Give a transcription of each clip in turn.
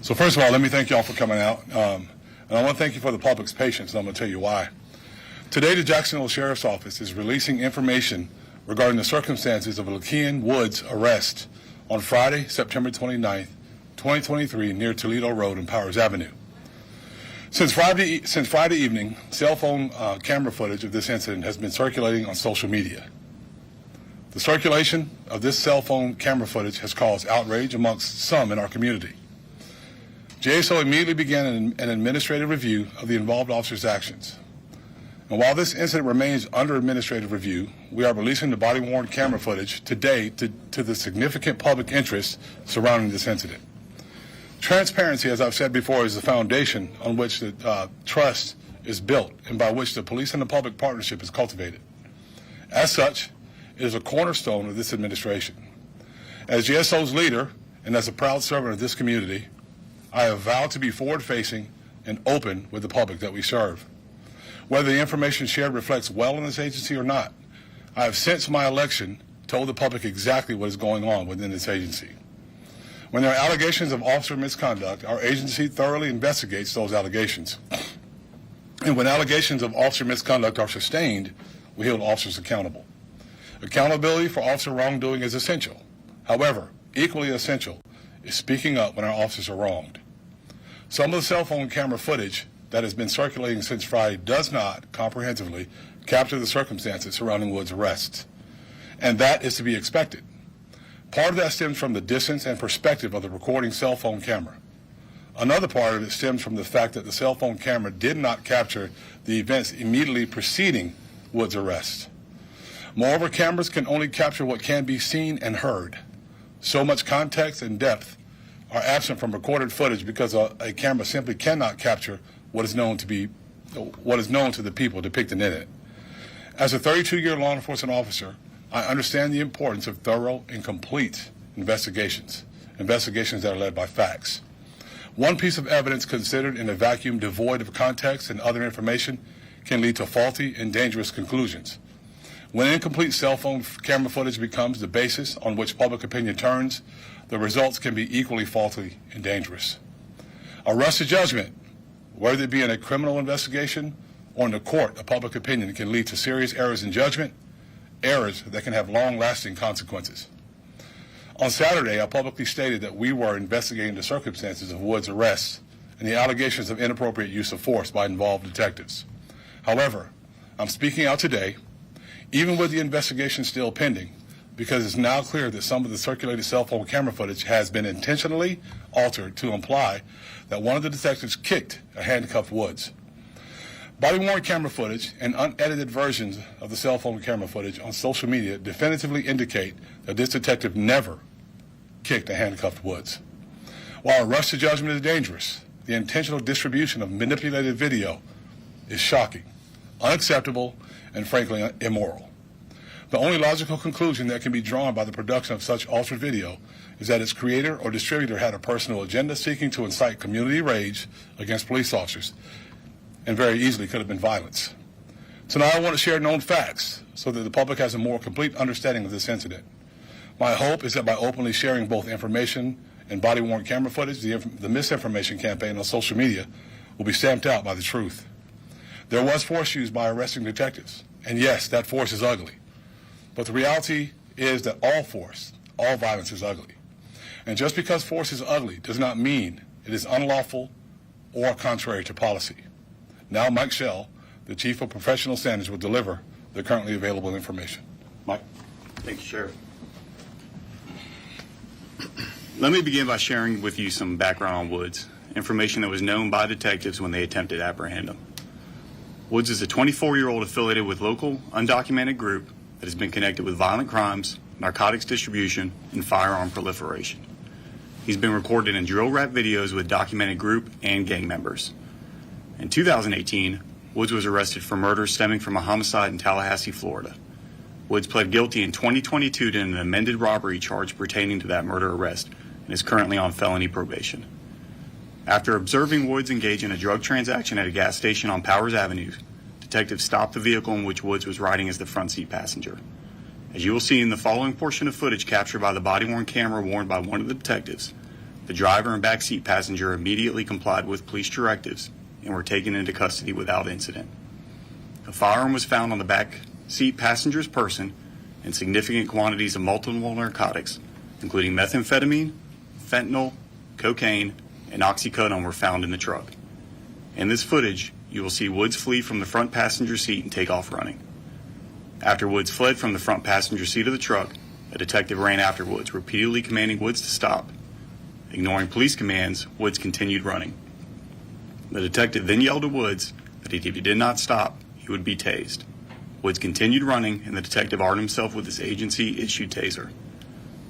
So first of all, let me thank y'all for coming out. And I want to thank you for the public's patience, and I'm going to tell you why. Today, the Jacksonville Sheriff's Office is releasing information regarding the circumstances of Lakean Woods' arrest on Friday, September 29th, 2023, near Toledo Road and Powers Avenue. Since Friday evening, cell phone camera footage of this incident has been circulating on social media. The circulation of this cell phone camera footage has caused outrage amongst some in our community. JSO immediately began an administrative review of the involved officers' actions. And while this incident remains under administrative review, we are releasing the body-worn camera footage today to the significant public interest surrounding this incident. Transparency, as I've said before, is the foundation on which the trust is built and by which the police and the public partnership is cultivated. As such, it is a cornerstone of this administration. As JSO's leader and as a proud servant of this community, I have vowed to be forward-facing and open with the public that we serve. Whether the information shared reflects well in this agency or not, I have since my election told the public exactly what is going on within this agency. When there are allegations of officer misconduct, our agency thoroughly investigates those allegations. And when allegations of officer misconduct are sustained, we hold officers accountable. Accountability for officer wrongdoing is essential. However, equally essential is speaking up when our officers are wronged. Some of the cell phone camera footage that has been circulating since Friday does not comprehensively capture the circumstances surrounding Woods' arrest, and that is to be expected. Part of that stems from the distance and perspective of the recording cell phone camera. Another part of it stems from the fact that the cell phone camera did not capture the events immediately preceding Woods' arrest. Moreover, cameras can only capture what can be seen and heard. So much context and depth are absent from recorded footage because a camera simply cannot capture what is known to the people depicted in it. As a 32-year law enforcement officer, I understand the importance of thorough and complete investigations that are led by facts. One piece of evidence considered in a vacuum devoid of context and other information can lead to faulty and dangerous conclusions. When incomplete cell phone camera footage becomes the basis on which public opinion turns, the results can be equally faulty and dangerous. A rush to judgment, whether it be in a criminal investigation or in the court of public opinion, can lead to serious errors in judgment, errors that can have long-lasting consequences. On Saturday, I publicly stated that we were investigating the circumstances of Woods' arrest and the allegations of inappropriate use of force by involved detectives. However, I'm speaking out today, even with the investigation still pending, because it's now clear that some of the circulated cell phone camera footage has been intentionally altered to imply that one of the detectives kicked a handcuffed Woods. Body-worn camera footage and unedited versions of the cell phone camera footage on social media definitively indicate that this detective never kicked a handcuffed Woods. While a rush to judgment is dangerous, the intentional distribution of manipulated video is shocking, unacceptable, and frankly immoral. The only logical conclusion that can be drawn by the production of such altered video is that its creator or distributor had a personal agenda seeking to incite community rage against police officers, and very easily could have been violence. Tonight I want to share known facts so that the public has a more complete understanding of this incident. My hope is that by openly sharing both information and body-worn camera footage, the misinformation campaign on social media will be stamped out by the truth. There was force used by arresting detectives, and yes, that force is ugly. But the reality is that all force, all violence is ugly. And just because force is ugly does not mean it is unlawful or contrary to policy. Now Mike Schell, the Chief of Professional Standards, will deliver the currently available information. Mike. Thank you, Sheriff. Let me begin by sharing with you some background on Woods, information that was known by detectives when they attempted to apprehend him. Woods is a 24-year-old affiliated with local undocumented group that has been connected with violent crimes, narcotics distribution, and firearm proliferation. He's been recorded in drill rap videos with documented group and gang members. In 2018, Woods was arrested for murder stemming from a homicide in Tallahassee, Florida. Woods pled guilty in 2022 to an amended robbery charge pertaining to that murder arrest and is currently on felony probation. After observing Woods engage in a drug transaction at a gas station on Powers Avenue, detectives stopped the vehicle in which Woods was riding as the front seat passenger. As you will see in the following portion of footage captured by the body-worn camera worn by one of the detectives, The driver and backseat passenger immediately complied with police directives and were taken into custody without incident. A firearm was found on the back seat passenger's person, and significant quantities of multiple narcotics, including methamphetamine, fentanyl, cocaine, and oxycodone were found in the truck. In this footage, you will see Woods flee from the front passenger seat and take off running. After Woods fled from the front passenger seat of the truck, a detective ran after Woods, repeatedly commanding Woods to stop. Ignoring police commands, Woods continued running. The detective then yelled at Woods that if he did not stop, he would be tased. Woods continued running, and the detective armed himself with his agency-issued taser.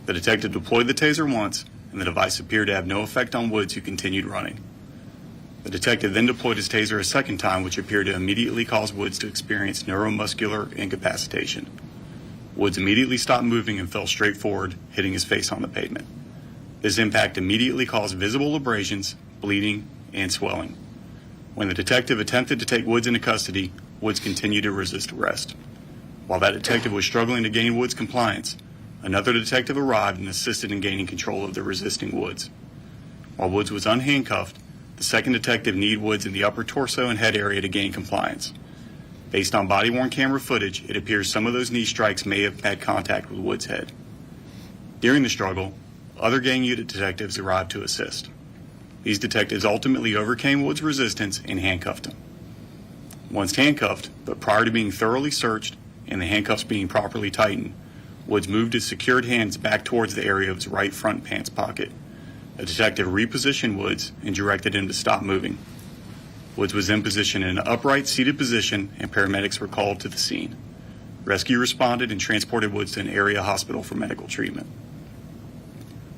The detective deployed the taser once, and the device appeared to have no effect on Woods, who continued running. The detective then deployed his taser a second time, which appeared to immediately cause Woods to experience neuromuscular incapacitation. Woods immediately stopped moving and fell straight forward, hitting his face on the pavement. This impact immediately caused visible abrasions, bleeding, and swelling. When the detective attempted to take Woods into custody, Woods continued to resist arrest. While that detective was struggling to gain Woods' compliance, another detective arrived and assisted in gaining control of the resisting Woods. While Woods was unhandcuffed, the second detective kneed Woods in the upper torso and head area to gain compliance. Based on body-worn camera footage, it appears some of those knee strikes may have had contact with Woods' head. During the struggle, other gang unit detectives arrived to assist. These detectives ultimately overcame Woods' resistance and handcuffed him. Once handcuffed, but prior to being thoroughly searched and the handcuffs being properly tightened, Woods moved his secured hands back towards the area of his right front pants pocket. A detective repositioned Woods and directed him to stop moving. Woods was then positioned in an upright, seated position, and paramedics were called to the scene. Rescue responded and transported Woods to an area hospital for medical treatment.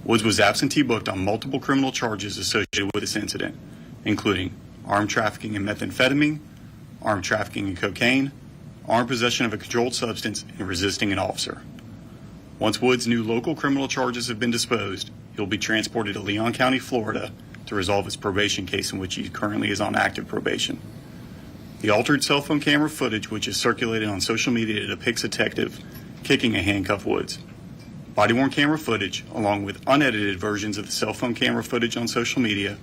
Woods was absentee booked on multiple criminal charges associated with this incident, including armed trafficking in methamphetamine, armed trafficking in cocaine, armed possession of a controlled substance, and resisting an officer. Once Woods' new local criminal charges have been disposed, he'll be transported to Leon County, Florida, to resolve his probation case in which he currently is on active probation. The altered cell phone camera footage, which is circulated on social media, depicts a detective kicking a handcuffed Woods. Body-worn camera footage, along with unedited versions of the cell phone camera footage on social media,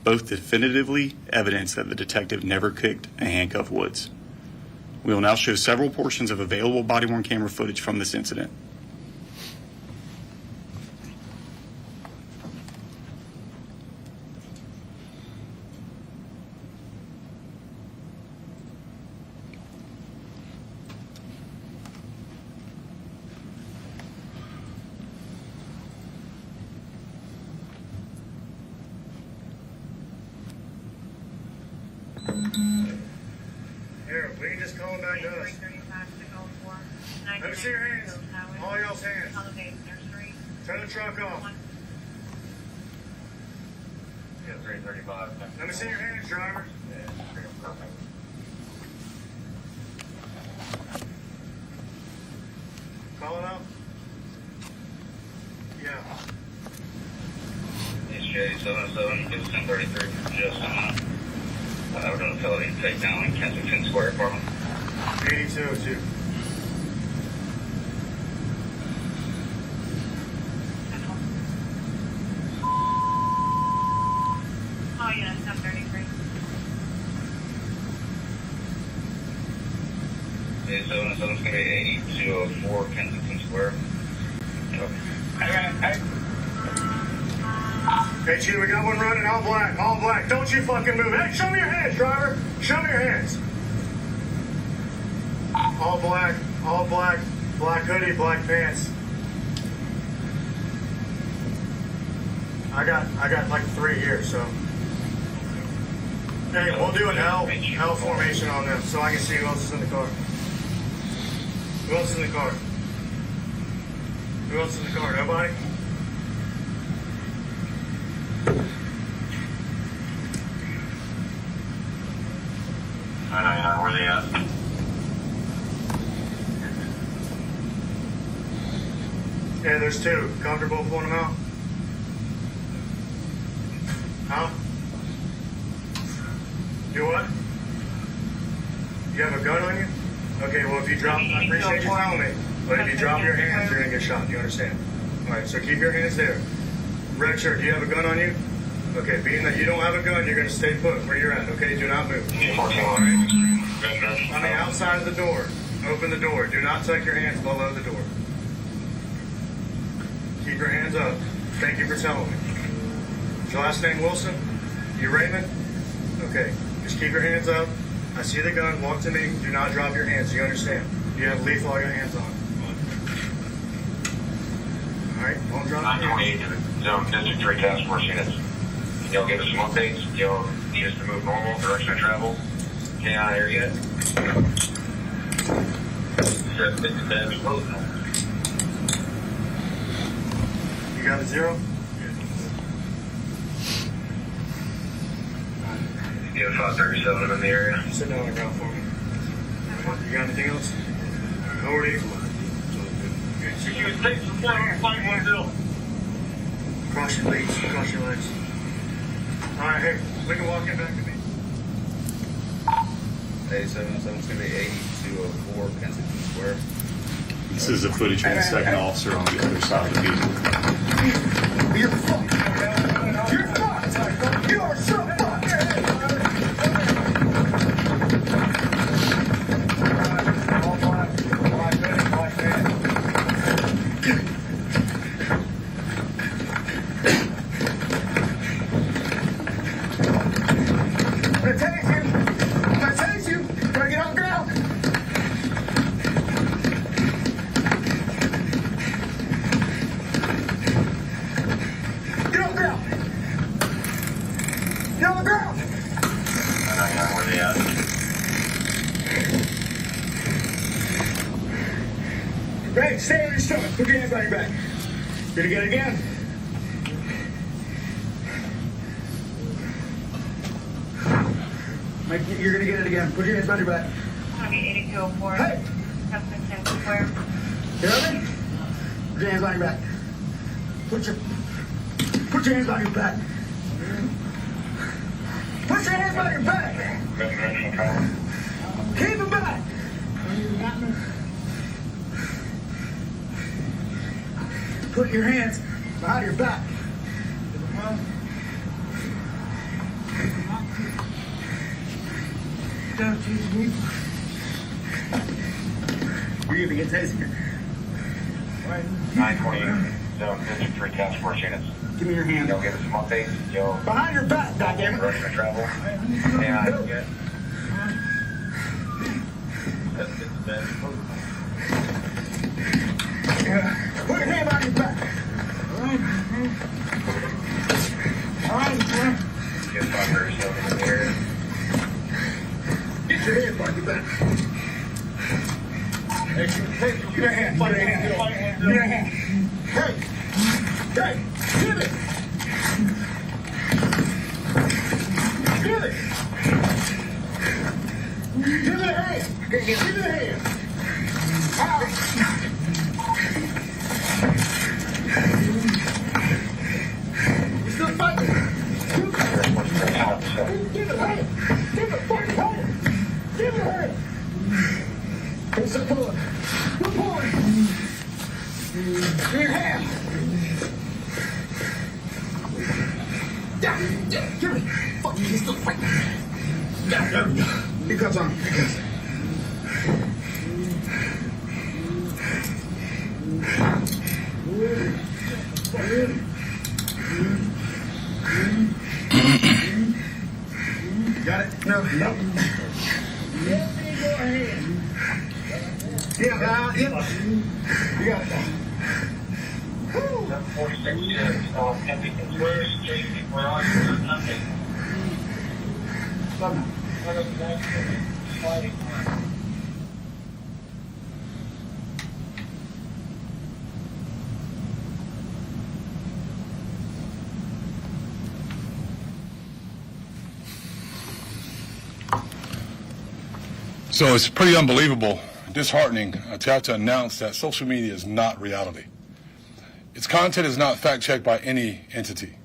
both definitively evidence that the detective never kicked a handcuffed Woods. We will now show several portions of available body-worn camera footage from this incident. Here, we can just call him back to us. Let me see your hands. All y'all's hands. Turn the truck off. Yeah, 335. Let me see your hands, driver. Call it out. Yeah. It's J77, it's 1033 for just we're doing a felony takedown in Kensington Square Apartment. 8202. Oh, yeah, 733. J77's going to be 8204 Kensington Square. Hey, Chief, we got one running, all black, all black. Don't you fucking move. Hey, show me your hands, driver. Show me your hands. All black, black hoodie, black pants. I got like 3 here, so. Hey, we'll do an L formation on them so I can see who else is in the car. Who else is in the car? Who else is in the car? Nobody? Where they at? Yeah, there's 2. Comfortable pulling them out? Huh? You what? You have a gun on you? Okay, well, if you drop, I appreciate you telling me, but if you drop your hands, you're gonna get shot. You understand? All right, so keep your hands there. Red shirt, do you have a gun on you? Okay, being that you don't have a gun, you're going to stay put where you're at, okay? Do not move. On the outside of the door, open the door. Do not tuck your hands below the door. Keep your hands up. Thank you for telling me. Is your last name Wilson? You Raymond? Okay, just keep your hands up. I see the gun. Walk to me. Do not drop your hands. You understand? You have lethal all your hands on. All right, don't drop your hands. 928 Zone District 3 Task Force units. Y'all give us some updates. Y'all need us to move normal direction of travel. Can't out here yet. You got a 0? You have 537 in the area. Sit down on the ground for me. You got anything else? Over to you. Cross your legs. Cross your legs. All right, hey, we can walk in back to me. 877's going to be 8204 Kensington Square. This is the footage of the second officer on the other side of the vehicle. You're fucked. You're fucked. You are so fucked. Right, stay on your stomach. Put your hands on your back. Gonna get it again. Mike, you're gonna get it again. Put your hands on your back. Copy 8204. Hey! Kensington Square. You hear me? Put your hands on your back. Put your hands on your back. Put your hands on your back. Keep them back. Put your hands behind your back. Don't you me. You're gonna get tased here. 928 Zone District 3 Task Force units. Give me your hand. Y'all give us some updates. Y'all Behind your back, goddammit. direction of travel. Can't out here yet. Put your hand behind your back. All right, Get 537 in the area. get your hand behind your back. Hey, give your hand. Give your hand. Give your hand. Hey, hey, give it. Give it. Give it a hand. Give it a hand. Ow. You still fighting? Give it a hand. Give it a fucking hand. Give it a hand. It's a pull. You're pulling. Give your hand. Yeah, give me. Fuck you, he's still fighting. Yeah, there we go. Here comes on. Here comes. Got it? No. Nope. Let me go ahead. Yeah, yep. You got it. 746 South Kensington Square. Jason, where are you? Nothing. So it's pretty unbelievable, disheartening to have to announce that social media is not reality. Its content is not fact-checked by any entity.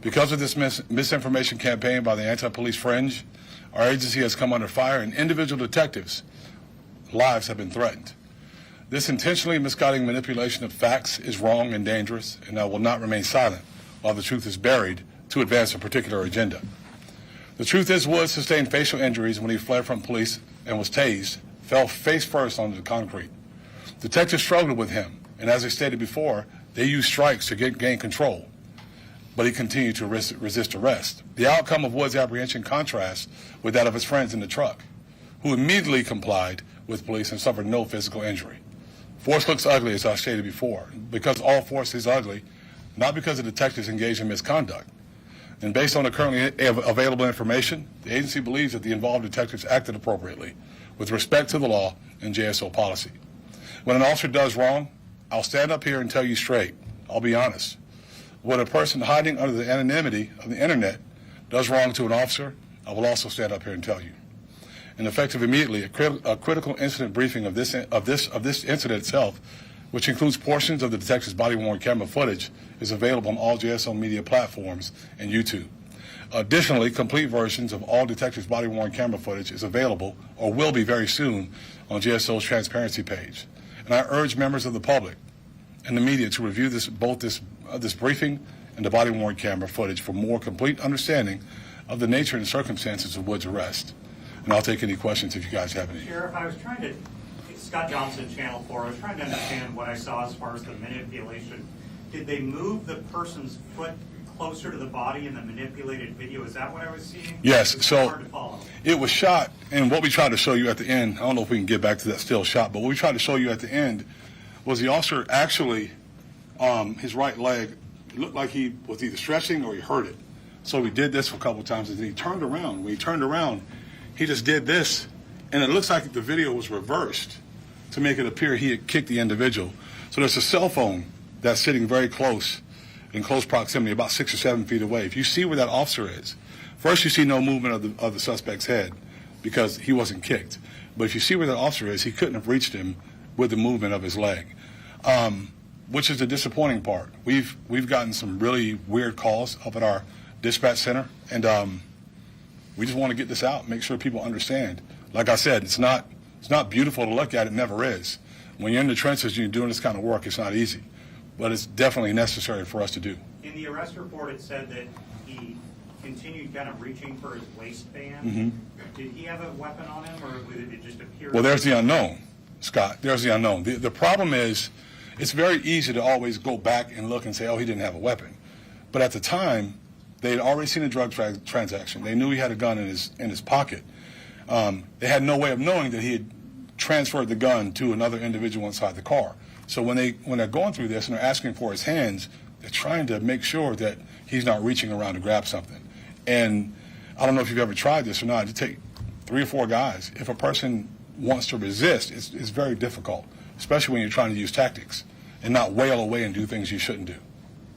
Because of this misinformation campaign by the anti-police fringe, our agency has come under fire and individual detectives' lives have been threatened. This intentionally misguiding manipulation of facts is wrong and dangerous, and I will not remain silent while the truth is buried to advance a particular agenda. The truth is Woods sustained facial injuries when he fled from police and was tased, fell face first onto the concrete. Detectives struggled with him, and as I stated before, they used strikes to gain control, but he continued to resist arrest. The outcome of Woods' apprehension contrasts with that of his friends in the truck, who immediately complied with police and suffered no physical injury. Force looks ugly, as I stated before, because all force is ugly, not because the detectives engaged in misconduct. And based on the currently available information, the agency believes that the involved detectives acted appropriately with respect to the law and JSO policy. When an officer does wrong, I'll stand up here and tell you straight. I'll be honest. When a person hiding under the anonymity of the internet does wrong to an officer, I will also stand up here and tell you. And effective immediately, a critical incident briefing of this incident itself, which includes portions of the detective's body-worn camera footage, is available on all JSO media platforms and YouTube. Additionally, complete versions of all detectives' body-worn camera footage is available or will be very soon on JSO's transparency page. And I urge members of the public and the media to review both this briefing and the body-worn camera footage for more complete understanding of the nature and circumstances of Woods' arrest. And I'll take any questions if you guys have any. Sheriff, I was trying to, Scott Johnson, Channel 4, I was trying to understand what I saw as far as the manipulation. Did they move the person's foot closer to the body in the manipulated video? Is that what I was seeing? Yes, It's so hard to follow. it was shot, and what we tried to show you at the end, I don't know if we can get back to that still shot, but what we tried to show you at the end was the officer actually, his right leg, it looked like he was either stretching or he hurt it. So we did this a couple of times, and then he turned around. When he turned around, he just did this, and it looks like the video was reversed to make it appear he had kicked the individual. So there's a cell phone that's sitting very close, in close proximity, about 6 or 7 feet away. If you see where that officer is, first you see no movement of the suspect's head because he wasn't kicked. But if you see where that officer is, he couldn't have reached him with the movement of his leg, which is the disappointing part. We've gotten some really weird calls up at our dispatch center, and we just want to get this out, make sure people understand. Like I said, it's not beautiful to look at. It never is. When you're in the trenches and you're doing this kind of work, it's not easy. But it's definitely necessary for us to do. In the arrest report, it said that he continued kind of reaching for his waistband. Mm-hmm. Did he have a weapon on him, or did it just appear? Well, there's the unknown, Scott. There's the unknown. The problem is it's very easy to always go back and look and say, oh, he didn't have a weapon. But at the time, they had already seen a drug transaction. They knew he had a gun in his pocket. They had no way of knowing that he had transferred the gun to another individual inside the car. So when they're going through this and they're asking for his hands, they're trying to make sure that he's not reaching around to grab something. And I don't know if you've ever tried this or not. You take 3 or 4 guys. If a person wants to resist, it's very difficult, especially when you're trying to use tactics and not wail away and do things you shouldn't do.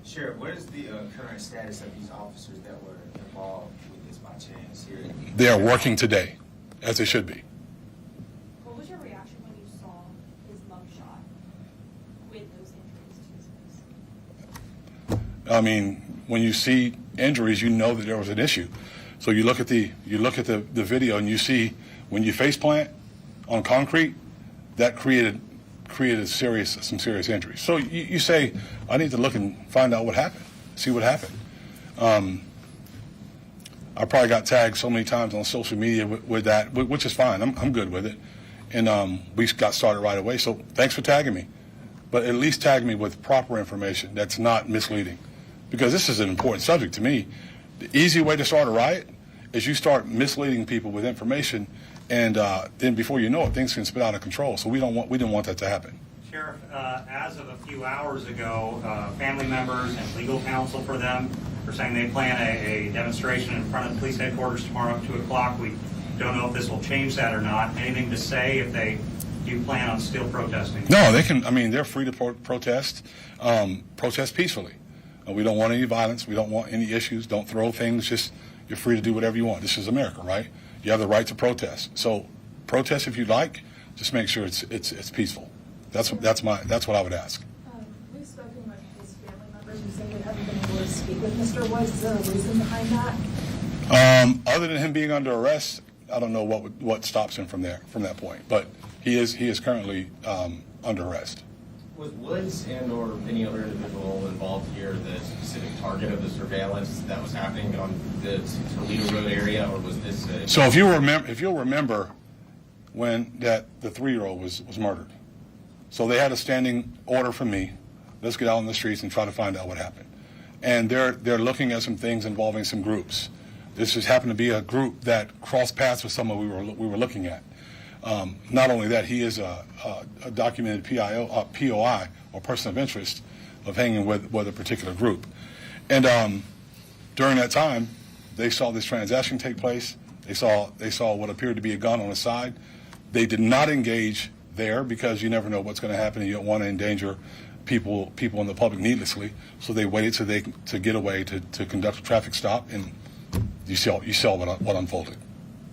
Sheriff, what is the current status of these officers that were involved with this by chance here? They are working today, as they should be. What was your reaction when you saw his mugshot with those injuries to his face? I mean, when you see injuries, you know that there was an issue. So you look at the video and you see when you face plant on concrete, that created some serious injuries. So you say, I need to look and find out what happened, see what happened. I probably got tagged so many times on social media with that, which is fine. I'm good with it. And we got started right away. So thanks for tagging me. But at least tag me with proper information that's not misleading. Because this is an important subject to me. The easy way to start a riot is you start misleading people with information, and then before you know it, things can spin out of control. So we didn't want that to happen. Sheriff, as of a few hours ago, family members and legal counsel for them are saying they plan a demonstration in front of the police headquarters tomorrow at 2 o'clock. We don't know if this will change that or not. Anything to say if they do plan on still protesting? No, they can. I mean, they're free to protest, protest peacefully. We don't want any violence. We don't want any issues. Don't throw things. Just you're free to do whatever you want. This is America, right? You have the right to protest. So protest if you like. Just make sure it's peaceful. That's what I would ask. We've spoken with his family members who say they haven't been able to speak with Mr. Woods. Is there a reason behind that? Other than him being under arrest, I don't know what stops him from that point. But he is currently under arrest. Was Woods and or any other individual involved here the specific target of the surveillance that was happening on the Toledo Road area, or was this a... So if you'll remember when the 3-year-old was murdered. So they had a standing order from me, let's get out on the streets and try to find out what happened. And they're looking at some things involving some groups. This just happened to be a group that crossed paths with someone we were looking at. Not only that, he is a documented POI, or person of interest, of hanging with a particular group. And during that time, they saw this transaction take place. They saw what appeared to be a gun on the side. They did not engage there because you never know what's going to happen, and you don't want to endanger people in the public needlessly. So they waited to get away to conduct a traffic stop, and you saw what unfolded.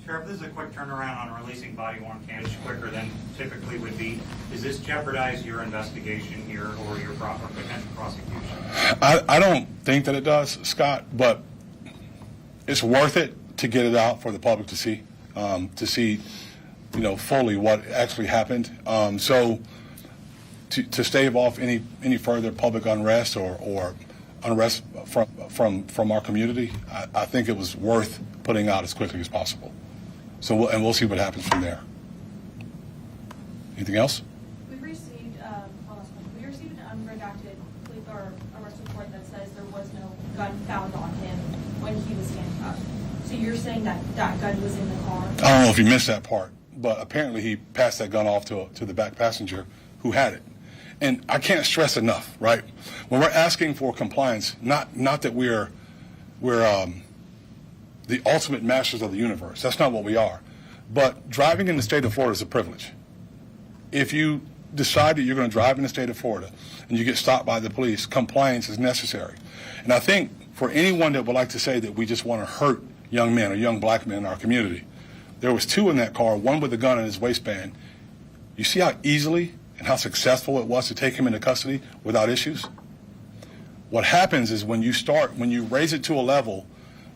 Sheriff, this is a quick turnaround on releasing body-worn cameras quicker than typically would be. Does this jeopardize your investigation here or your potential prosecution? I don't think that it does, Scott, but it's worth it to get it out for the public to see, fully what actually happened. So to stave off any further public unrest or unrest from our community, I think it was worth putting out as quickly as possible. So we'll see what happens from there. Anything else? We received an unredacted police or arrest report that says there was no gun found on him when he was handcuffed. So you're saying that gun was in the car? I don't know if you missed that part, but apparently he passed that gun off to the back passenger who had it. And I can't stress enough, right? When we're asking for compliance, not that we're the ultimate masters of the universe. That's not what we are. But driving in the state of Florida is a privilege. If you decide that you're going to drive in the state of Florida and you get stopped by the police, compliance is necessary. And I think for anyone that would like to say that we just want to hurt young men or young black men in our community, there was 2 in that car, one with a gun in his waistband. You see how easily and how successful it was to take him into custody without issues? What happens is when you raise it to a level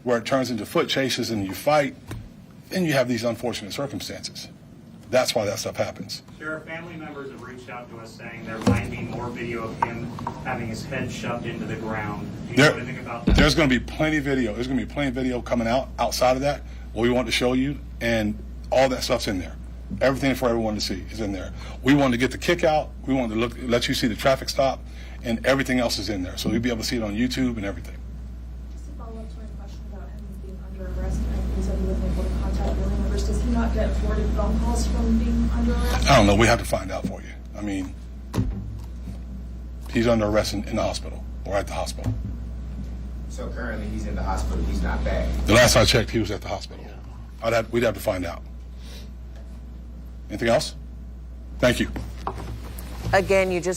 where it turns into foot chases and you fight, then you have these unfortunate circumstances. That's why that stuff happens. Sheriff, family members have reached out to us saying there might be more video of him having his head shoved into the ground. Do you know anything about that? There's going to be plenty of video. There's going to be plenty of video coming out outside of that, what we want to show you, and all that stuff's in there. Everything for everyone to see is in there. We wanted to get the kick out. We wanted to let you see the traffic stop, and everything else is in there. So you'll be able to see it on YouTube and everything. Just to follow up to my question about him being under arrest, and he said he wasn't able to contact family members. Does he not get forwarded phone calls from being under arrest? I don't know. We have to find out for you. I mean, he's under arrest in the hospital or at the hospital. So currently he's in the hospital, he's not back? The last I checked, he was at the hospital. We'd have to find out. Anything else? Thank you. Again, you just